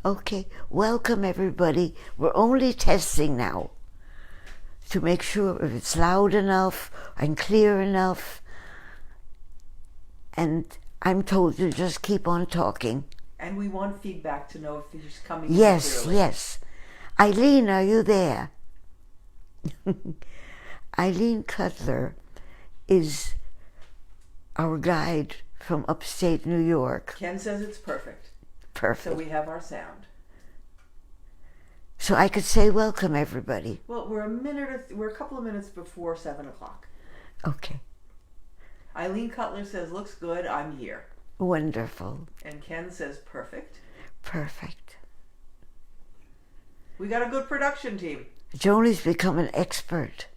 Okay, welcome everybody. We're only testing now to make sure if it's loud enough and clear enough. And I'm told to just keep on talking. And we want feedback to know if it's coming Yes, clearly. yes. Eileen, are you there? Eileen Cutler is our guide from upstate New York. Ken says it's perfect. Perfect. So we have our sound. So I could say welcome everybody. Well, we're a couple of minutes before 7 o'clock. Okay. Eileen Cutler says, looks good, I'm here. Wonderful. And Ken says, perfect. Perfect. We got a good production team. Joni's become an expert.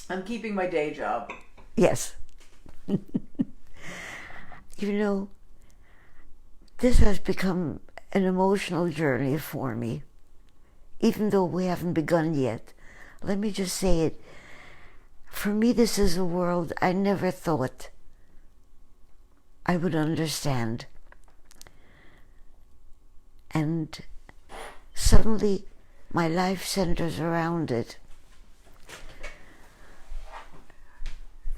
I'm keeping my day job. Yes. You know, this has become an emotional journey for me, even though we haven't begun yet. Let me just say it. For me, this is a world I never thought I would understand. And suddenly, my life centers around it.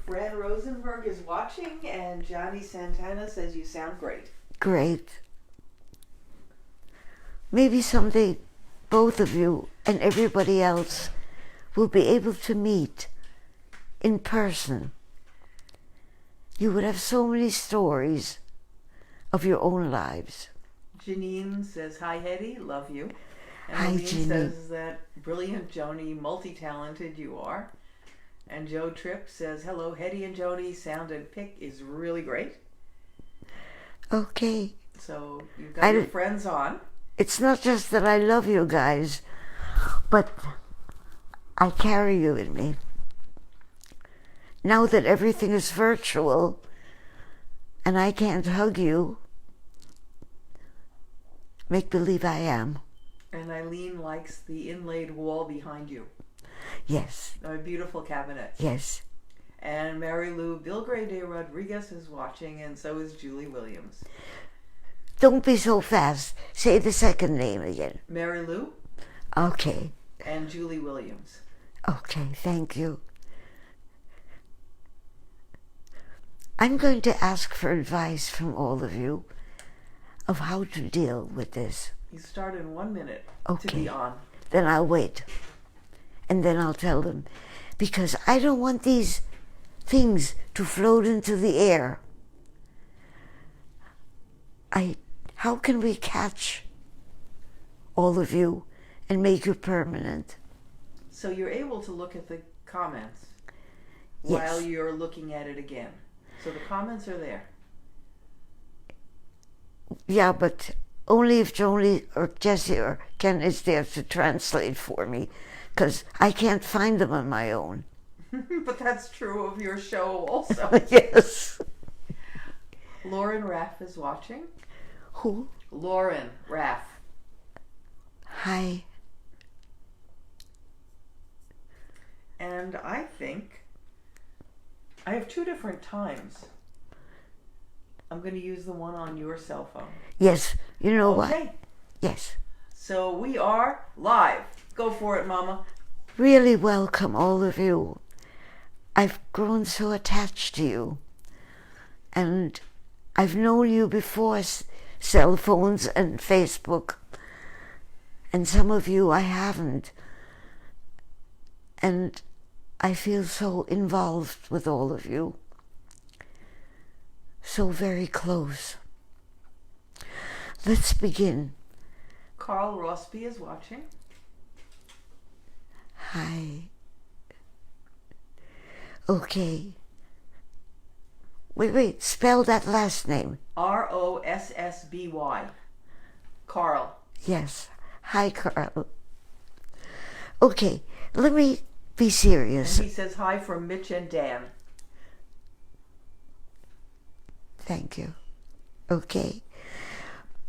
Fran Rosenberg is watching, and Johnny Santana says you sound great. Great. Maybe someday both of you and everybody else will be able to meet in person. You would have so many stories of your own lives. Janine says, hi, Hedy, love you. And Hi, Eileen Janine. says that brilliant Joni, multi-talented you are. And Joe Tripp says, hello, Hedy and Joni, sound and pick is really great. Okay. So you've got your friends on. It's not just that I love you guys, but I carry you in me. Now that everything is virtual and I can't hug you, make believe I am. And Eileen likes the inlaid wall behind you. Yes. A beautiful cabinet. Yes. And Mary Lou Bilgray de Rodriguez is watching, and so is Julie Williams. Don't be so fast. Say the second name again. Mary Lou Okay. and Julie Williams. Okay, thank you. I'm going to ask for advice from all of you of how to deal with this. You start in 1 minute Okay. to be on. Then I'll wait. And then I'll tell them. Because I don't want these things to float into the air. How can we catch all of you and make you permanent? So you're able to look at the comments Yes. while you're looking at it again. So the comments are there. Yeah, but only if Joni or Jessie or Ken is there to translate for me, because I can't find them on my own. But that's true of your show also. Yes. Lauren Raff is watching. Who? Lauren Raff. Hi. And I think I have 2 different times. I'm going to use the one on your cell phone. Yes. You know what? Okay. Yes. So we are live. Go for it, Mama. Really welcome, all of you. I've grown so attached to you. And I've known you before cell phones and Facebook. And some of you I haven't. And I feel so involved with all of you. So very close. Let's begin. Carl Rossby is watching. Hi. Okay. Wait, spell that last name. Rossby. Carl. Yes. Hi, Carl. Okay, let me be serious. And he says hi from Mitch and Dan. Thank you. Okay.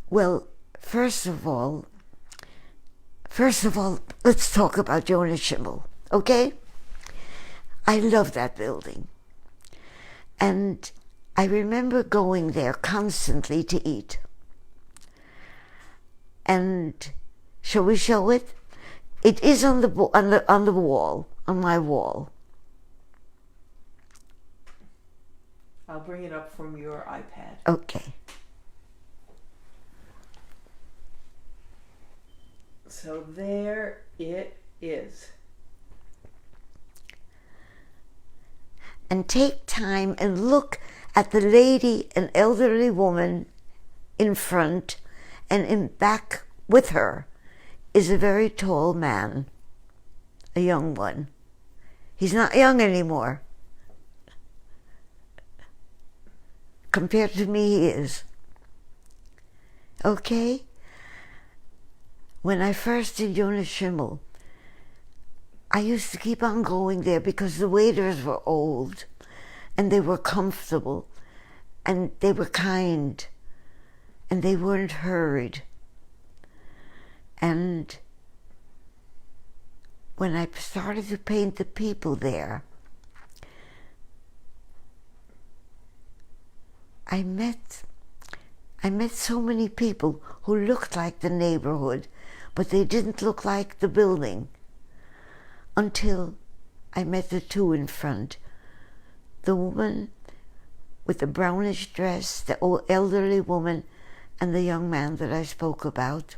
Well, first of all, let's talk about Jonah Schimmel, okay? I love that building. And I remember going there constantly to eat. And shall we show it? It is on the wall, on my wall. I'll bring it up from your iPad. Okay. So there it is. And take time and look at the lady, an elderly woman in front, and in back with her is a very tall man, a young one. He's not young anymore. Compared to me, he is. Okay? When I first did Jonas Schimmel, I used to keep on going there because the waiters were old and they were comfortable and they were kind and they weren't hurried. And when I started to paint the people there, I met so many people who looked like the neighborhood, but they didn't look like the building, until I met the two in front. The woman with the brownish dress, the old elderly woman, and the young man that I spoke about.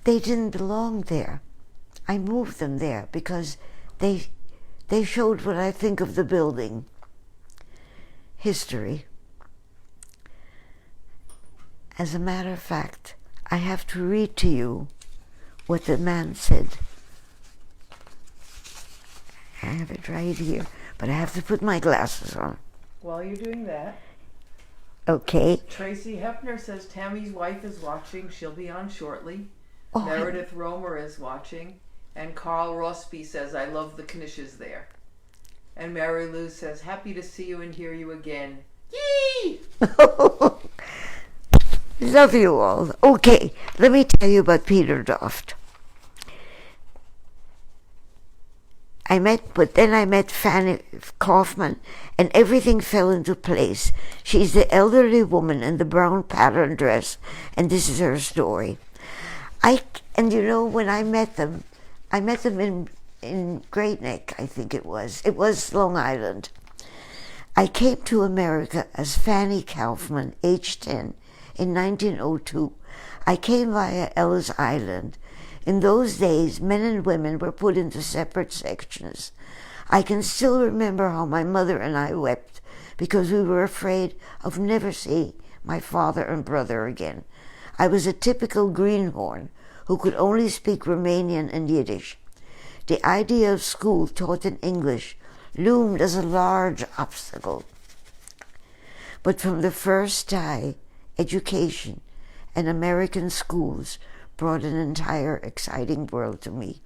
They didn't belong there. I moved them there because they showed what I think of the building. History. As a matter of fact, I have to read to you what the man said. I have it right here, but I have to put my glasses on. While you're doing that, Okay. Tracy Hefner says Tammy's wife is watching. She'll be on shortly. Oh, Meredith Romer is watching. And Carl Rossby says, I love the knishes there. And Mary Lou says, happy to see you and hear you again. Yee! Love you all. Okay, let me tell you about Peter Doft. I met Fanny Kaufman, and everything fell into place. She's the elderly woman in the brown pattern dress, and this is her story. And you know, when I met them in Great Neck, I think it was. It was Long Island. I came to America as Fanny Kaufman, age 10, in 1902. I came via Ellis Island. In those days, men and women were put into separate sections. I can still remember how my mother and I wept because we were afraid of never seeing my father and brother again. I was a typical greenhorn who could only speak Romanian and Yiddish. The idea of school taught in English loomed as a large obstacle. But from the first day, education and American schools brought an entire exciting world to me.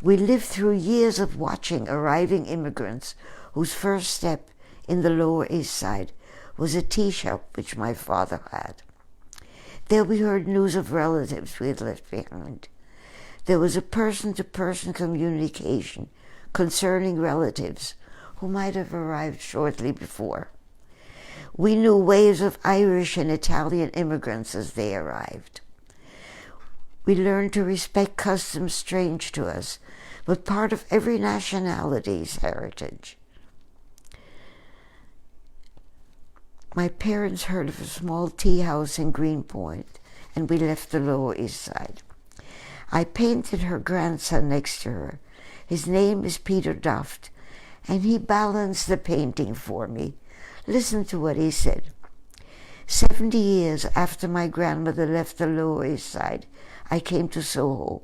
We lived through years of watching arriving immigrants whose first step in the Lower East Side was a tea shop which my father had. There we heard news of relatives we had left behind. There was a person-to-person communication concerning relatives who might have arrived shortly before. We knew waves of Irish and Italian immigrants as they arrived. We learned to respect customs strange to us, but part of every nationality's heritage. My parents heard of a small tea house in Greenpoint, and we left the Lower East Side. I painted her grandson next to her. His name is Peter Doft, and he balanced the painting for me. Listen to what he said. 70 years after my grandmother left the Lower East Side, I came to Soho.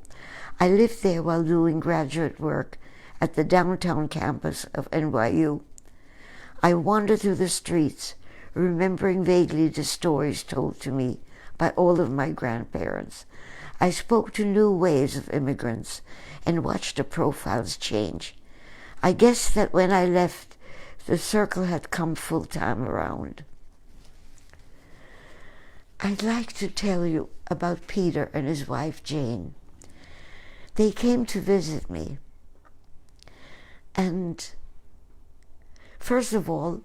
I lived there while doing graduate work at the downtown campus of NYU. I wandered through the streets, remembering vaguely the stories told to me by all of my grandparents. I spoke to new waves of immigrants and watched the profiles change. I guess that when I left, the circle had come full time around. I'd like to tell you about Peter and his wife Jane. They came to visit me. And first of all,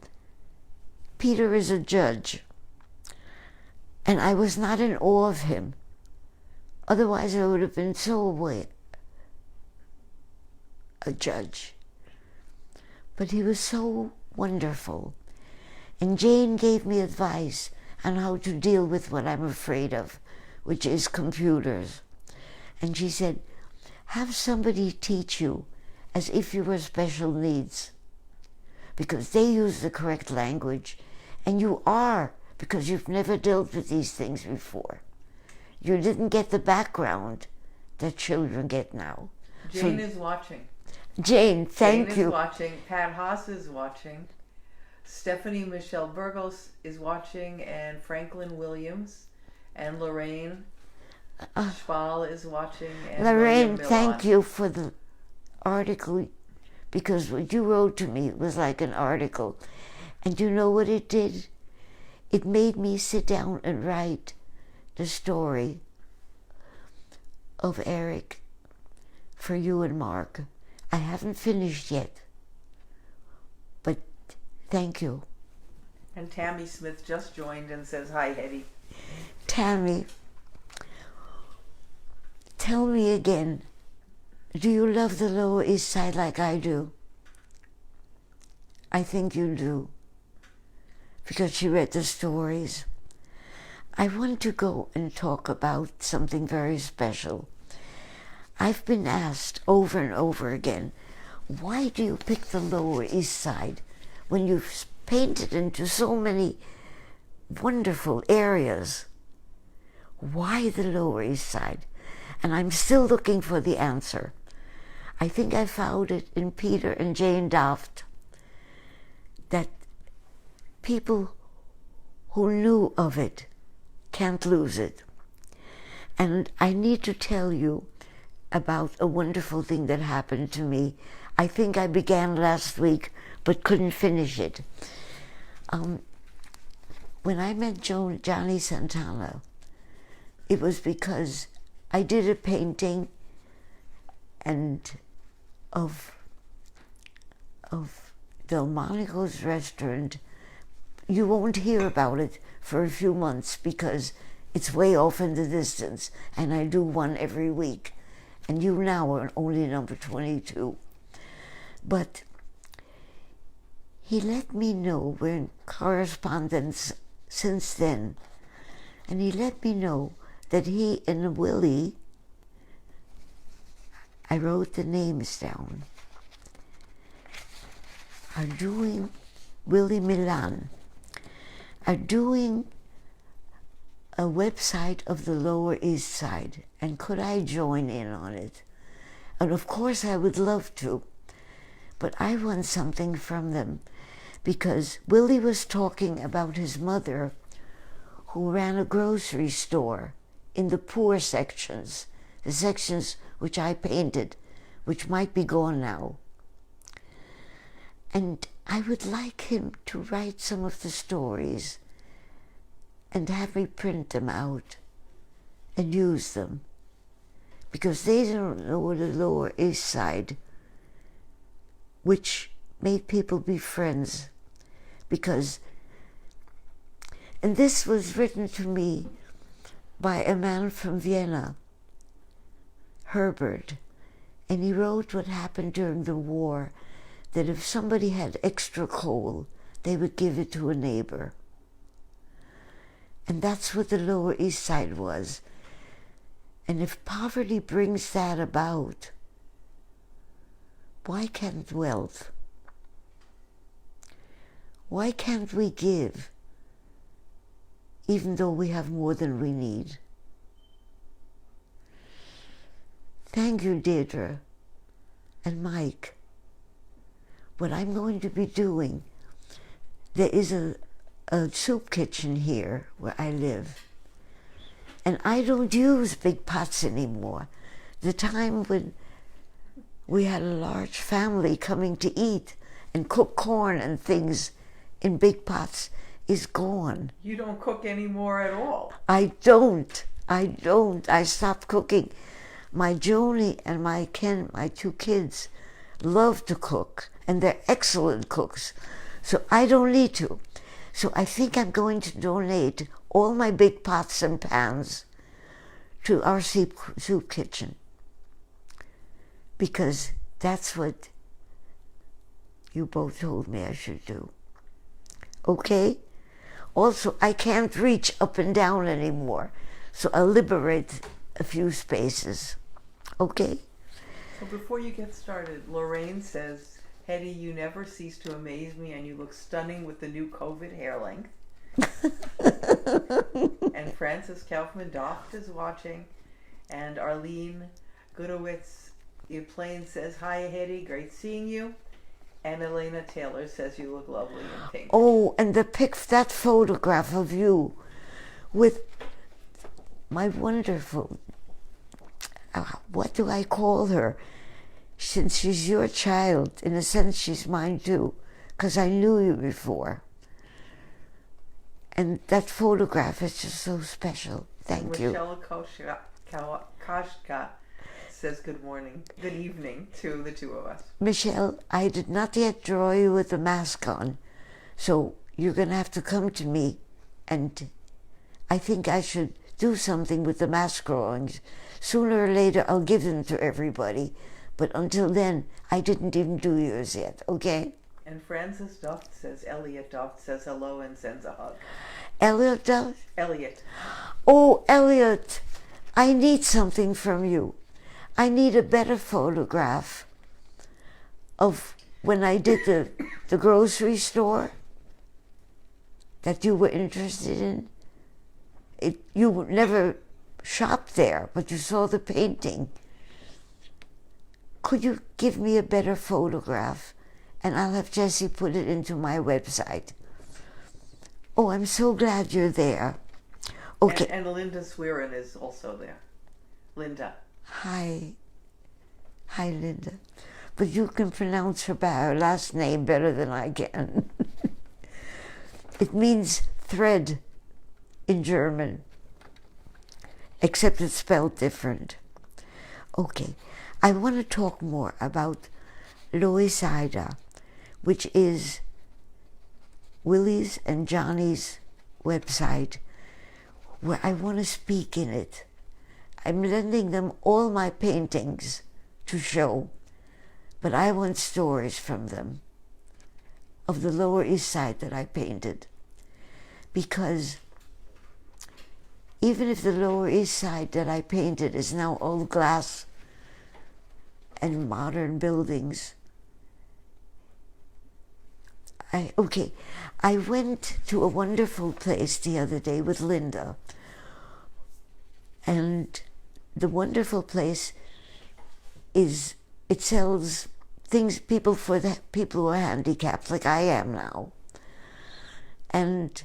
Peter is a judge. And I was not in awe of him, Otherwise, I would have been so away a judge. But he was so wonderful. And Jane gave me advice on how to deal with what I'm afraid of, which is computers. And she said, have somebody teach you as if you were special needs, because they use the correct language, and you are, because you've never dealt with these things before. You didn't get the background that children get now. Jane is watching. Jane, thank Jane you. is watching. Pat Haas is watching. Stephanie Michelle Burgos is watching, and Franklin Williams, and Lorraine Schwal is watching. And Lorraine, William thank Milon. you for the article, because what you wrote to me was like an article. And you know what it did? It made me sit down and write the story of Eric for you and Mark. I haven't finished yet, but thank you. And Tammy Smith just joined and says, hi, Hedy. Tammy, tell me again, do you love the Lower East Side like I do? I think you do, because she read the stories. I want to go and talk about something very special. I've been asked over and over again, why do you pick the Lower East Side when you've painted into so many wonderful areas? Why the Lower East Side? And I'm still looking for the answer. I think I found it in Peter and Jane Daft, that people who knew of it can't lose it. And I need to tell you about a wonderful thing that happened to me. I think I began last week, but couldn't finish it. When I met Johnny Santana, it was because I did a painting and of Delmonico's restaurant. You won't hear about it for a few months because it's way off in the distance, and I do one every week. And you now are only number 22. But he let me know, we're in correspondence since then, and he let me know that he and Willie, I wrote the names down, are doing, Willie Milan, are doing a website of the Lower East Side, and could I join in on it? And of course I would love to, but I want something from them, because Willie was talking about his mother who ran a grocery store in the poor sections, the sections which I painted, which might be gone now. And I would like him to write some of the stories and have me print them out and use them, because they don't know the Lower East Side, which made people be friends. Because, and this was written to me by a man from Vienna, Herbert, and he wrote what happened during the war, that if somebody had extra coal, they would give it to a neighbor. And that's what the Lower East Side was. And if poverty brings that about, why can't wealth? Why can't we give, even though we have more than we need? Thank you, Deirdre and Mike. What I'm going to be doing, there is a soup kitchen here where I live, and I don't use big pots anymore. The time when we had a large family coming to eat and cook corn and things in big pots is gone. You don't cook anymore at all. I don't. I stopped cooking. My Joni and my Ken, my two kids, love to cook, and they're excellent cooks. So I don't need to. So I think I'm going to donate all my big pots and pans to our soup kitchen, because that's what you both told me I should do. Okay? Also, I can't reach up and down anymore, so I'll liberate a few spaces. Okay? So before you get started, Lorraine says, Hedy, you never cease to amaze me and you look stunning with the new COVID hair length. And Frances Kaufman-Doft is watching. And Arlene Gudowitz Plain says, hi, Hedy, great seeing you. And Elena Taylor says you look lovely in pink. Oh, and that photograph of you with my wonderful, what do I call her? Since she's your child, in a sense she's mine too, because I knew you before. And that photograph is just so special. Thank you. Michelle Koshka says good morning, good evening to the two of us. Michelle, I did not yet draw you with the mask on, so you're going to have to come to me, and I think I should do something with the mask drawings. Sooner or later I'll give them to everybody, but until then I didn't even do yours yet, okay? And Frances Doft says, Elliot Doft says hello and sends a hug. Elliot Doft? Elliot. Oh, Elliot, I need something from you. I need a better photograph of when I did the grocery store that you were interested in. You never shopped there, but you saw the painting. Could you give me a better photograph? And I'll have Jessie put it into my website. Oh, I'm so glad you're there. Okay. And Linda Swearin is also there. Linda. Hi, Linda. But you can pronounce her last name better than I can. It means thread in German, except it's spelled different. Okay, I want to talk more about Loisada, which is Willie's and Johnny's website, where I want to speak in it. I'm lending them all my paintings to show, but I want stories from them of the Lower East Side that I painted. Because even if the Lower East Side that I painted is now old glass and modern buildings, I went to a wonderful place the other day with Linda, and the wonderful place it sells things, people who are handicapped, like I am now. And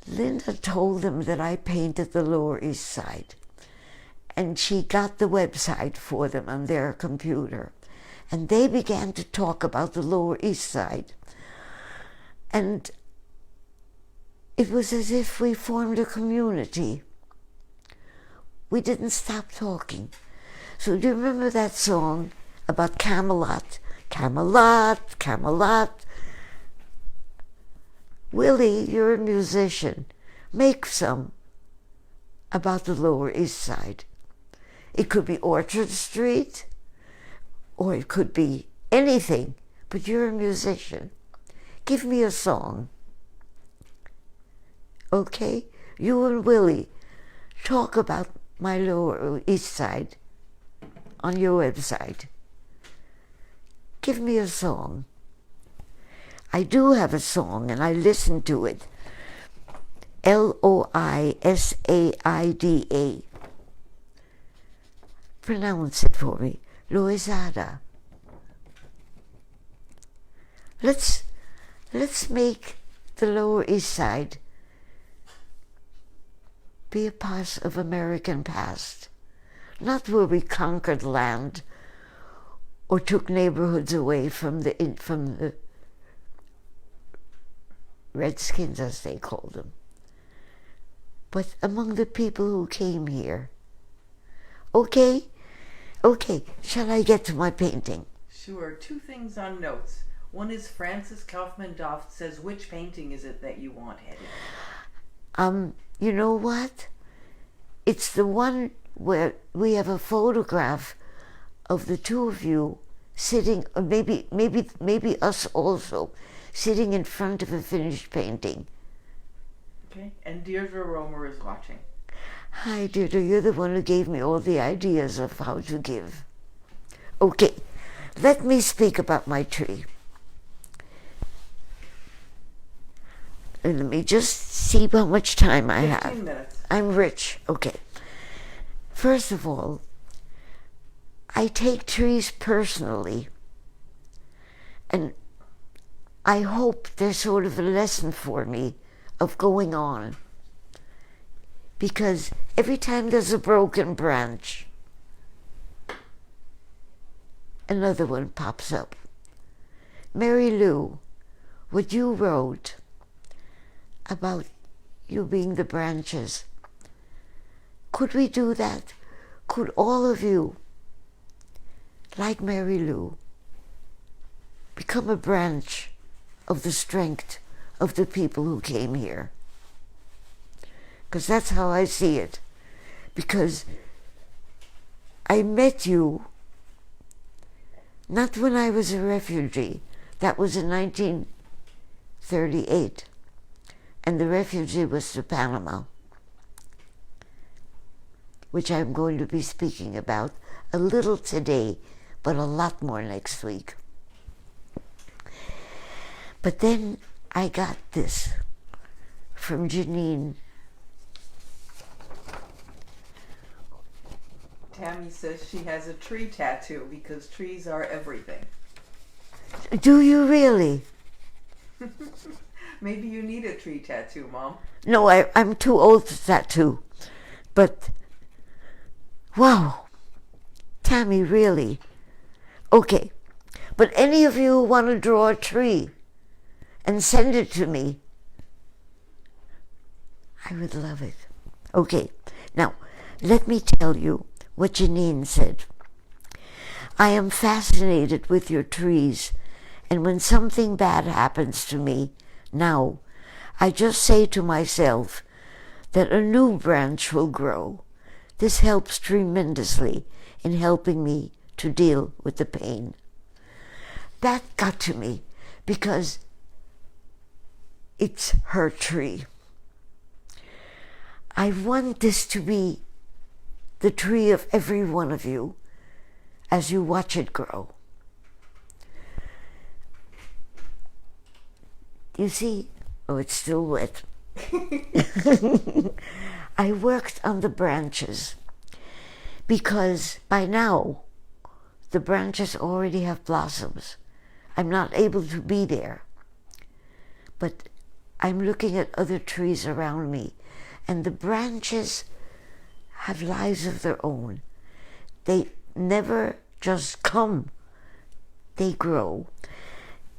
Linda told them that I painted the Lower East Side, and she got the website for them on their computer, and they began to talk about the Lower East Side, and it was as if we formed a community. We didn't stop talking. So do you remember that song about Camelot? Camelot, Camelot. Willie, you're a musician. Make some about the Lower East Side. It could be Orchard Street, or it could be anything, but you're a musician. Give me a song. Okay? You and Willie talk about my Lower East Side on your website. Give me a song. I do have a song, and I listened to it. Loisaida. Pronounce it for me. Loisada. Let's make the Lower East Side be a part of American past, not where we conquered land or took neighborhoods away from the Redskins, as they call them, but among the people who came here. Okay? Okay, shall I get to my painting? Sure. Two things on notes. One is Frances Kaufman-Doft says, which painting is it that you want, Hedy? You know what? It's the one where we have a photograph of the two of you sitting, or maybe us also, sitting in front of a finished painting. Okay, and Deirdre Romer is watching. Hi, Deirdre, you're the one who gave me all the ideas of how to give. Okay, let me speak about my tree. And let me just see how much time I have. 15 minutes. I'm rich. Okay. First of all, I take trees personally, and I hope they're sort of a lesson for me of going on. Because every time there's a broken branch, another one pops up. Mary Lou, what you wrote about you being the branches, could we do that? Could all of you, like Mary Lou, become a branch of the strength of the people who came here? Because that's how I see it. Because I met you not when I was a refugee. That was in 1938. And the refugee was to Panama, which I'm going to be speaking about a little today, but a lot more next week. But then I got this from Janine. Tammy says she has a tree tattoo because trees are everything. Do you really? Maybe you need a tree tattoo, Mom. No, I'm too old for tattoo. But, wow. Tammy, really? Okay. But any of you who want to draw a tree and send it to me, I would love it. Okay. Now, let me tell you what Janine said. I am fascinated with your trees, and when something bad happens to me now, I just say to myself that a new branch will grow. This helps tremendously in helping me to deal with the pain. That got to me because it's her tree. I want this to be the tree of every one of you as you watch it grow. You see? Oh, it's still wet. I worked on the branches because by now the branches already have blossoms. I'm not able to be there, but I'm looking at other trees around me, and the branches have lives of their own. They never just come, they grow.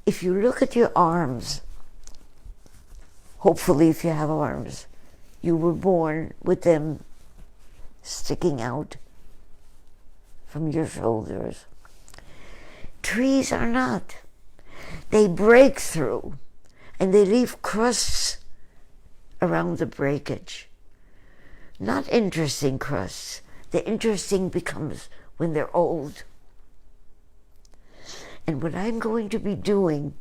If you look at your arms, hopefully if you have arms, you were born with them sticking out from your shoulders. Trees are not. They break through and they leave crusts around the breakage. Not interesting crusts. The interesting becomes when they're old. And what I'm going to be doing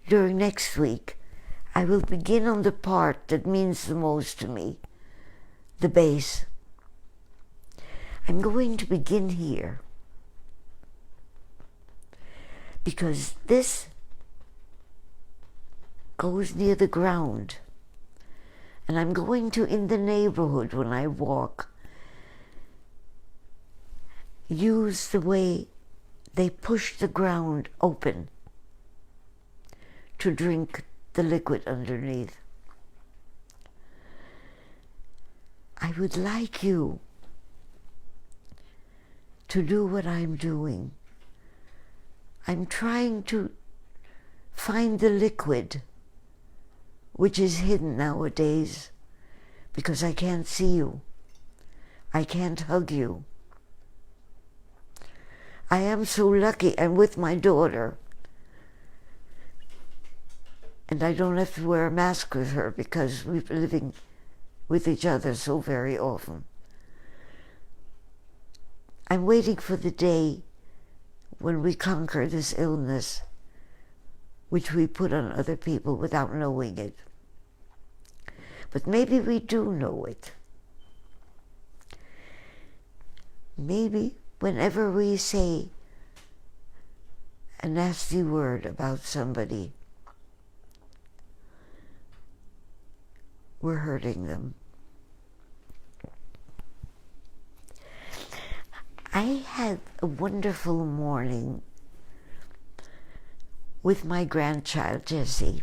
during next week, I will begin on the part that means the most to me, the base. I'm going to begin here because this goes near the ground. And I'm going to, in the neighborhood when I walk, use the way they push the ground open to drink the liquid underneath. I would like you to do what I'm doing. I'm trying to find the liquid which is hidden nowadays because I can't see you. I can't hug you. I am so lucky I'm with my daughter and I don't have to wear a mask with her because we're living with each other so very often. I'm waiting for the day when we conquer this illness which we put on other people without knowing it. But maybe we do know it. Maybe whenever we say a nasty word about somebody, we're hurting them. I had a wonderful morning with my grandchild Jesse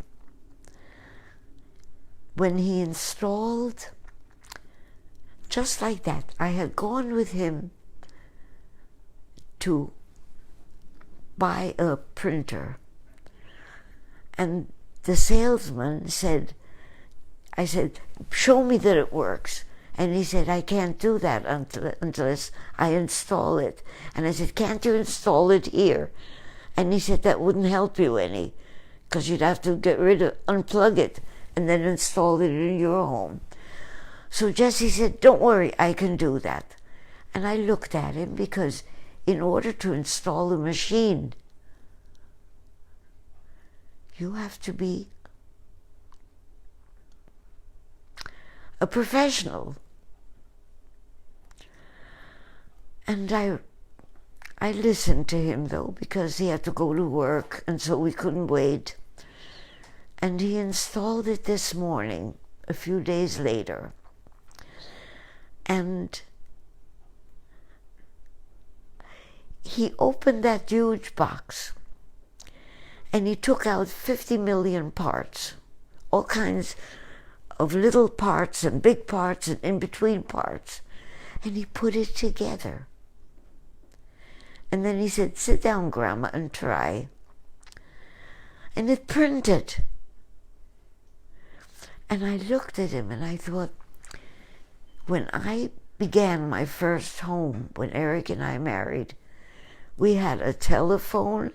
when he installed, just like that. I had gone with him to buy a printer, and the salesman said, I said, show me that it works. And he said, I can't do that unless I install it. And I said, can't you install it here? And he said, that wouldn't help you any, because you'd have to unplug it and then install it in your home. So Jesse said, don't worry, I can do that. And I looked at him, because in order to install a machine, you have to be a professional. And I listened to him, though, because he had to go to work, and so we couldn't wait. And he installed it this morning, a few days later. And he opened that huge box, and he took out 50 million parts, all kinds of little parts and big parts and in-between parts, and he put it together. And then he said, sit down, Grandma, and try. And it printed. And I looked at him and I thought, when I began my first home, when Eric and I married, we had a telephone,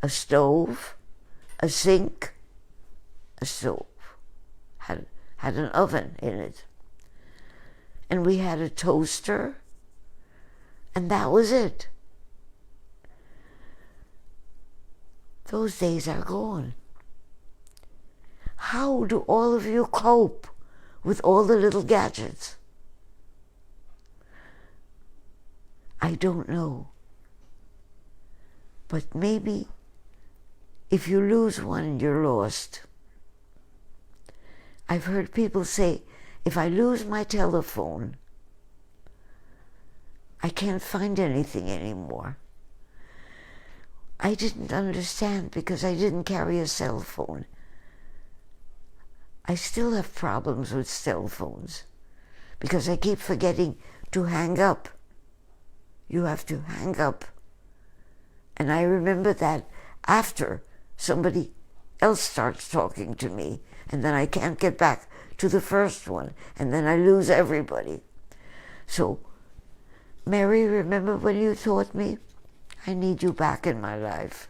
a stove, a sink, a stove, had an oven in it. And we had a toaster, and that was it. Those days are gone. How do all of you cope with all the little gadgets? I don't know. But maybe if you lose one, you're lost. I've heard people say, if I lose my telephone, I can't find anything anymore. I didn't understand, because I didn't carry a cell phone. I still have problems with cell phones, because I keep forgetting to hang up. You have to hang up. And I remember that after somebody else starts talking to me, and then I can't get back to the first one, and then I lose everybody. So, Mary, remember when you taught me? I need you back in my life.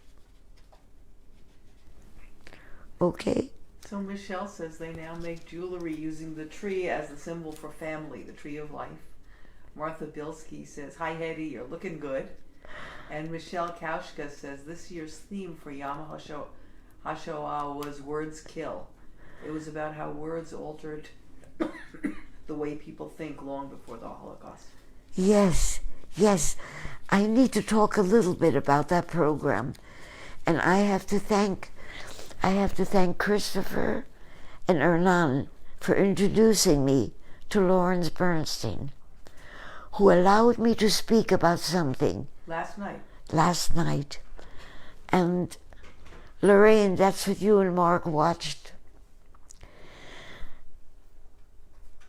Okay? So Michelle says they now make jewelry using the tree as the symbol for family, the tree of life. Martha Bilski says, hi Hedy, you're looking good. And Michelle Kaushka says, this year's theme for Yom HaShoah was Words Kill. It was about how words altered the way people think long before the Holocaust. Yes. I need to talk a little bit about that program. And I have to thank Christopher and Hernan for introducing me to Lawrence Bernstein, who allowed me to speak about something last night. And Lorraine, that's what you and Mark watched.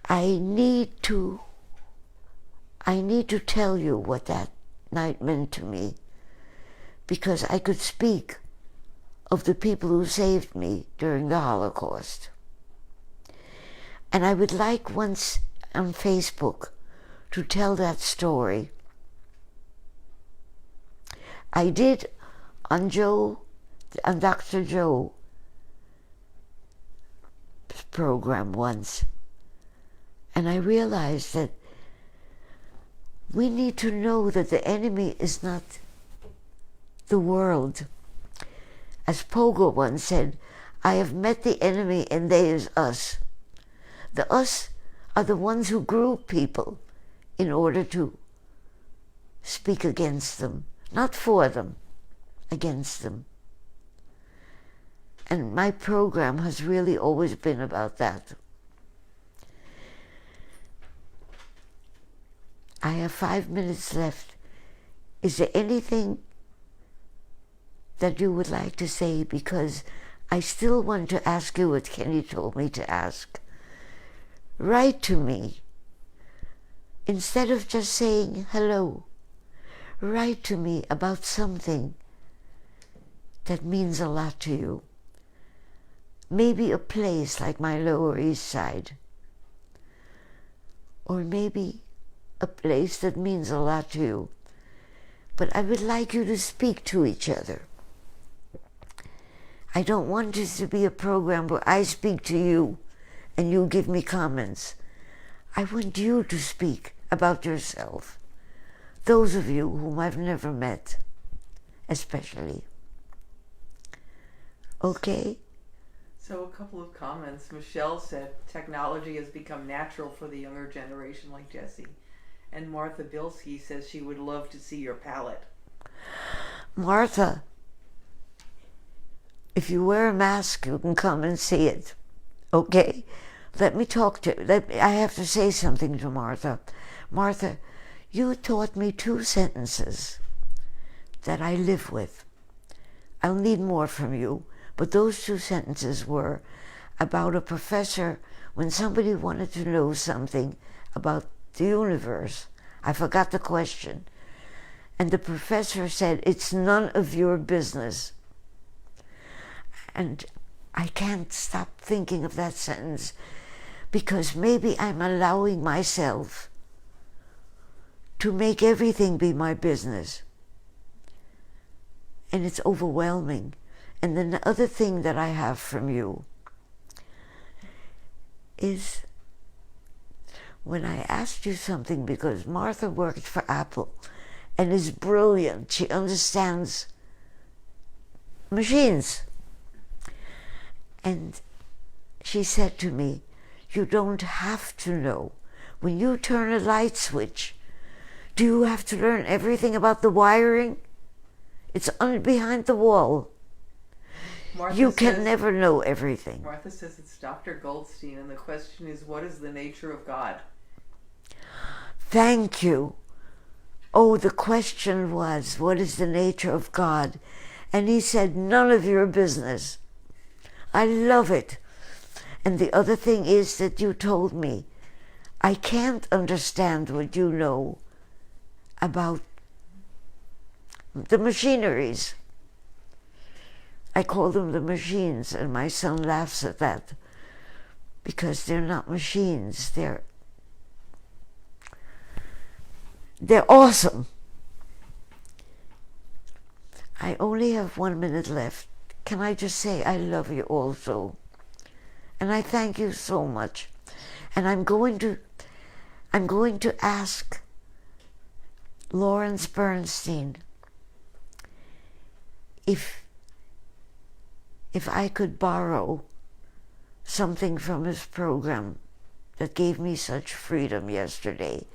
I need to tell you what that night meant to me, because I could speak of the people who saved me during the Holocaust. And I would like once on Facebook to tell that story. I did on Dr. Joe's program once, And I realized that we need to know that the enemy is not the world. As Pogo once said, I have met the enemy and they is us. The us are the ones who group people in order to speak against them, not for them, against them. And my program has really always been about that. I have 5 minutes left. Is there anything that you would like to say? Because I still want to ask you what Kenny told me to ask. Write to me. Instead of just saying hello, write to me about something that means a lot to you. Maybe a place like my Lower East Side. Or maybe a place that means a lot to you. But I would like you to speak to each other. I don't want this to be a program where I speak to you and you give me comments. I want you to speak about yourself. Those of you whom I've never met, especially. Okay? So a couple of comments. Michelle said, technology has become natural for the younger generation like Jesse. And Martha Bilski says she would love to see your palette. Martha, if you wear a mask, you can come and see it. Okay? Let me talk to... I have to say something to Martha. Martha, you taught me 2 sentences that I live with. I'll need more from you, but those 2 sentences were about a professor when somebody wanted to know something about the universe. I forgot the question. And the professor said, it's none of your business. And I can't stop thinking of that sentence because maybe I'm allowing myself to make everything be my business. And it's overwhelming. And then the other thing that I have from you is when I asked you something, because Martha worked for Apple and is brilliant. She understands machines. And she said to me, you don't have to know. When you turn a light switch, do you have to learn everything about the wiring? It's behind the wall. You can never know everything. Martha says it's Dr. Goldstein, and the question is, what is the nature of God? Thank you. Oh, the question was, what is the nature of God? And he said, none of your business. I love it. And the other thing is that you told me, I can't understand what you know about the machineries. I call them the machines, and my son laughs at that because they're not machines. They're awesome. I only have 1 minute left. Can I just say I love you also? And I thank you so much. And I'm going to ask Lawrence Bernstein if I could borrow something from his program that gave me such freedom yesterday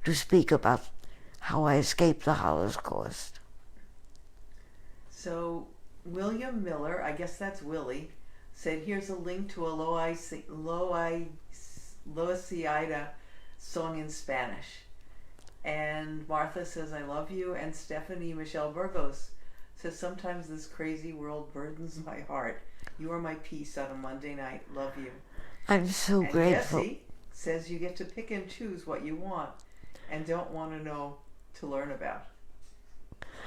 to speak about how I escaped the Holocaust. So William Miller, I guess that's Willie, said here's a link to a Loisaida song in Spanish. And Martha says, I love you. And Stephanie Michelle Burgos says, sometimes this crazy world burdens my heart. You are my peace on a Monday night. Love you. I'm so grateful. Jessie says you get to pick and choose what you want and don't want to know to learn about.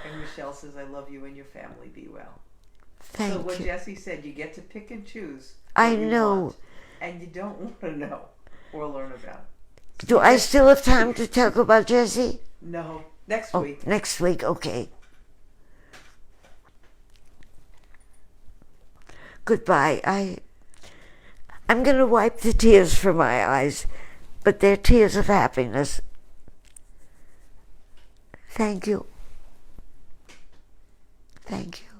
And Michelle says, I love you and your family. Be well. Thank you. So what Jessie said, you get to pick and choose I what you know. want, and you don't want to know or learn about. Do I still have time to talk about Jessie? No. Next Oh, week. next week, okay. Goodbye. I'm going to wipe the tears from my eyes. but they're tears of happiness. Thank you. Thank you.